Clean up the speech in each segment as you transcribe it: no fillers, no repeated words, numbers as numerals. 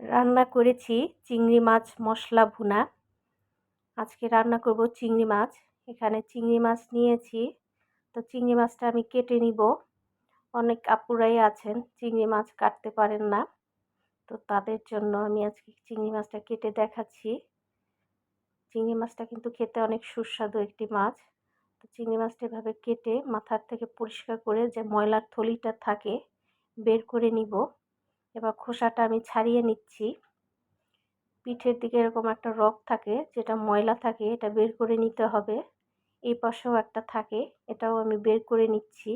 রান্না করেছি চিংড়ি মাছ মশলা ভুনা। আজকে রান্না করব চিংড়ি মাছ। এখানে চিংড়ি মাছ নিয়েছি। তো চিংড়ি মাছটা আমি কেটে নিব। অনেক আপুরাই আছেন চিংড়ি মাছ কাটতে পারেন না। তো তাদের জন্য আমি আজকে চিংড়ি মাছটা কেটে দেখাচ্ছি। চিংড়ি মাছটা কিন্তু খেতে অনেক সুস্বাদু একটি মাছ। তো চিংড়ি মাছটা এভাবে কেটে মাথার থেকে পরিষ্কার করে যে ময়লার থলিটা থাকে বের করে নিব। এবার খোসাটা আমি ছাড়িয়ে নিচ্ছি। পিঠের দিকে এরকম একটা রগ থাকে, যেটা ময়লা থাকে, এটা বের করে নিতে হবে। এই পাশেও একটা থাকে, এটাও আমি বের করে নিচ্ছি।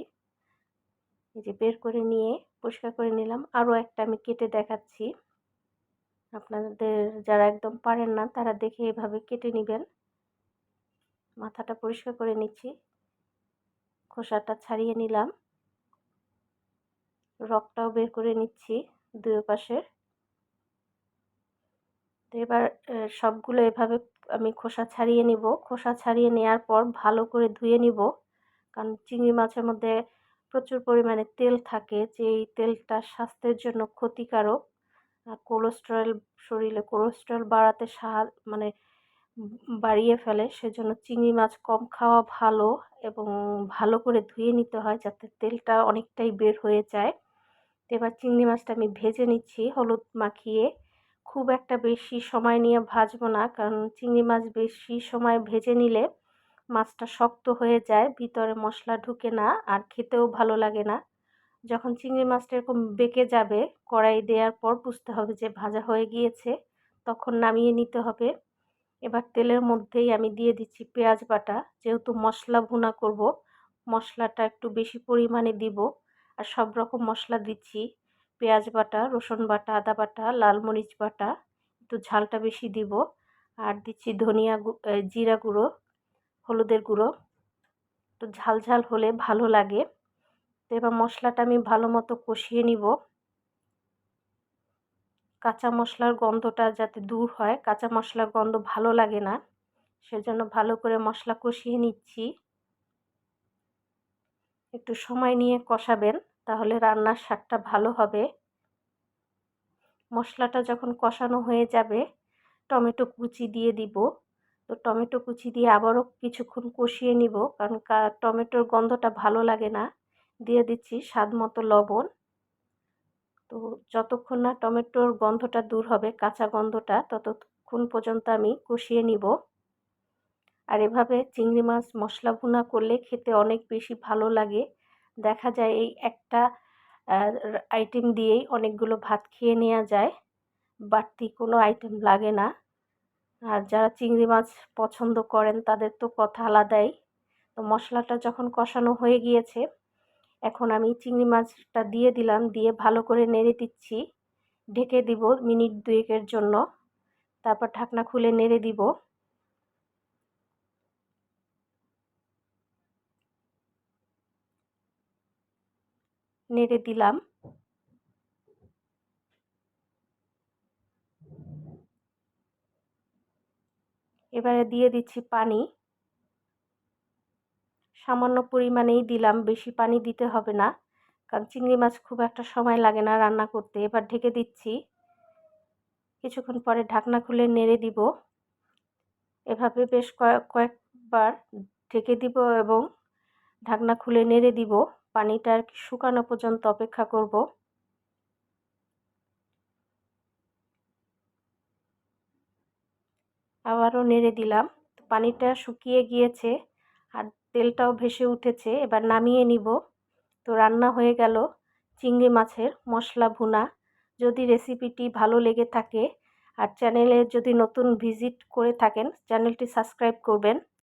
এই যে বের করে নিয়ে পরিষ্কার করে নিলাম। আরও একটা আমি কেটে দেখাচ্ছি। আপনাদের যারা একদম পারেন না তারা দেখে এভাবে কেটে নেবেন। মাথাটা পরিষ্কার করে নিচ্ছি, খোসাটা ছাড়িয়ে নিলাম, রগটাও বের করে নিচ্ছি দুই পাশের। তো এবার সবগুলো এভাবে আমি খোসা ছাড়িয়ে নিব। খোসা ছাড়িয়ে নেওয়ার পর ভালো করে ধুয়ে নিব, কারণ চিংড়ি মাছের মধ্যে প্রচুর পরিমাণে তেল থাকে, যেই তেলটা স্বাস্থ্যের জন্য ক্ষতিকারক। কোলেস্টেরল, শরীরে কোলেস্টেরল বাড়াতে বাড়িয়ে ফেলে। সেজন্য চিংড়ি মাছ কম খাওয়া ভালো এবং ভালো করে ধুয়ে নিতে হয় যাতে তেলটা অনেকটাই বের হয়ে যায়। তো এবার চিংড়ি মাছটা আমি ভেজে নিচ্ছি হলুদ মাখিয়ে। খুব একটা বেশি সময় নিয়ে ভাজবো না, কারণ চিংড়ি মাছ বেশি সময় ভেজে নিলে মাছটা শক্ত হয়ে যায়, ভিতরে মশলা ঢুকে না, আর খেতেও ভালো লাগে না। যখন চিংড়ি মাছটা এরকম বেঁকে যাবে, কড়াই দেওয়ার পর বুঝতে হবে যে ভাজা হয়ে গিয়েছে, তখন নামিয়ে নিতে হবে। এবার তেলের মধ্যেই আমি দিয়ে দিচ্ছি পেঁয়াজ বাটা। যেহেতু মশলা ভুনা করব, মশলাটা একটু বেশি পরিমাণে দিব। আর সব রকম মশলা দিচ্ছি, পেঁয়াজ বাটা, রসুন বাটা, আদা বাটা, লাল মরিচ বাটা, একটু ঝালটা বেশি দিব। আর দিচ্ছি জিরা গুঁড়ো, হলুদের গুঁড়ো। তো ঝাল ঝাল হলে ভালো লাগে। তো এবার মশলাটা আমি ভালো মতো কষিয়ে নিব। কাঁচা মশলার গন্ধটা যাতে দূর হয়, কাঁচা মশলার গন্ধ ভালো লাগে না, সেজন্য ভালো করে মশলা কষিয়ে নিচ্ছি। একটু সময় নিয়ে কষাবেন, তাহলে রান্নার স্বাদটা ভালো হবে। মশলাটা যখন কষানো হয়ে যাবে, টমেটো কুচি দিয়ে দিব। তো টমেটো কুচি দিয়ে আবারও কিছুক্ষণ কষিয়ে নিব, কারণ টমেটোর গন্ধটা ভালো লাগে না। দিয়ে দিচ্ছি স্বাদ মতো লবণ। তো যতক্ষণ না টমেটোর গন্ধটা দূর হবে, কাঁচা গন্ধটা, ততক্ষণ পর্যন্ত আমি কষিয়ে নিব। আর এভাবে চিংড়ি মাছ মশলা ভুনা করলে খেতে অনেক বেশি ভালো লাগে। দেখা যায় এই একটা আইটেম দিয়েই অনেকগুলো ভাত খেয়ে নেওয়া যায়, বাড়তি কোনো আইটেম লাগে না। আর যারা চিংড়ি মাছ পছন্দ করেন তাদের তো কথা আলাদাই। তো মশলাটা যখন কষানো হয়ে গিয়েছে, এখন আমি চিংড়ি মাছটা দিয়ে দিলাম, দিয়ে ভালো করে নেড়ে দিচ্ছি। ঢেকে দিব মিনিট 2-এর জন্য, তারপর ঢাকনা খুলে নেড়ে দিব। নেড়ে দিলাম। এবারে দিয়ে দিচ্ছি পানি। সামান্য পরিমাণেই দিলাম, বেশি পানি দিতে হবে না, কারণ চিংড়ি মাছ খুব একটা সময় লাগে না রান্না করতে। এবার ঢেকে দিচ্ছি। কিছুক্ষণ পরে ঢাকনা খুলে নেড়ে দিব। এভাবে বেশ কয়েকবার ঢেকে দিব এবং ঢাকনা খুলে নেড়ে দিব। পানিটা আর কি শুকানো পর্যন্ত অপেক্ষা করব। আবারও নেড়ে দিলাম। পানিটা শুকিয়ে গিয়েছে আর তেলটাও ভেসে উঠেছে। এবার নামিয়ে নিব। তো রান্না হয়ে গেল চিংড়ি মাছের মশলা ভুনা। যদি রেসিপিটি ভালো লেগে থাকে আর চ্যানেলে যদি নতুন ভিজিট করে থাকেন, চ্যানেলটি সাবস্ক্রাইব করবেন।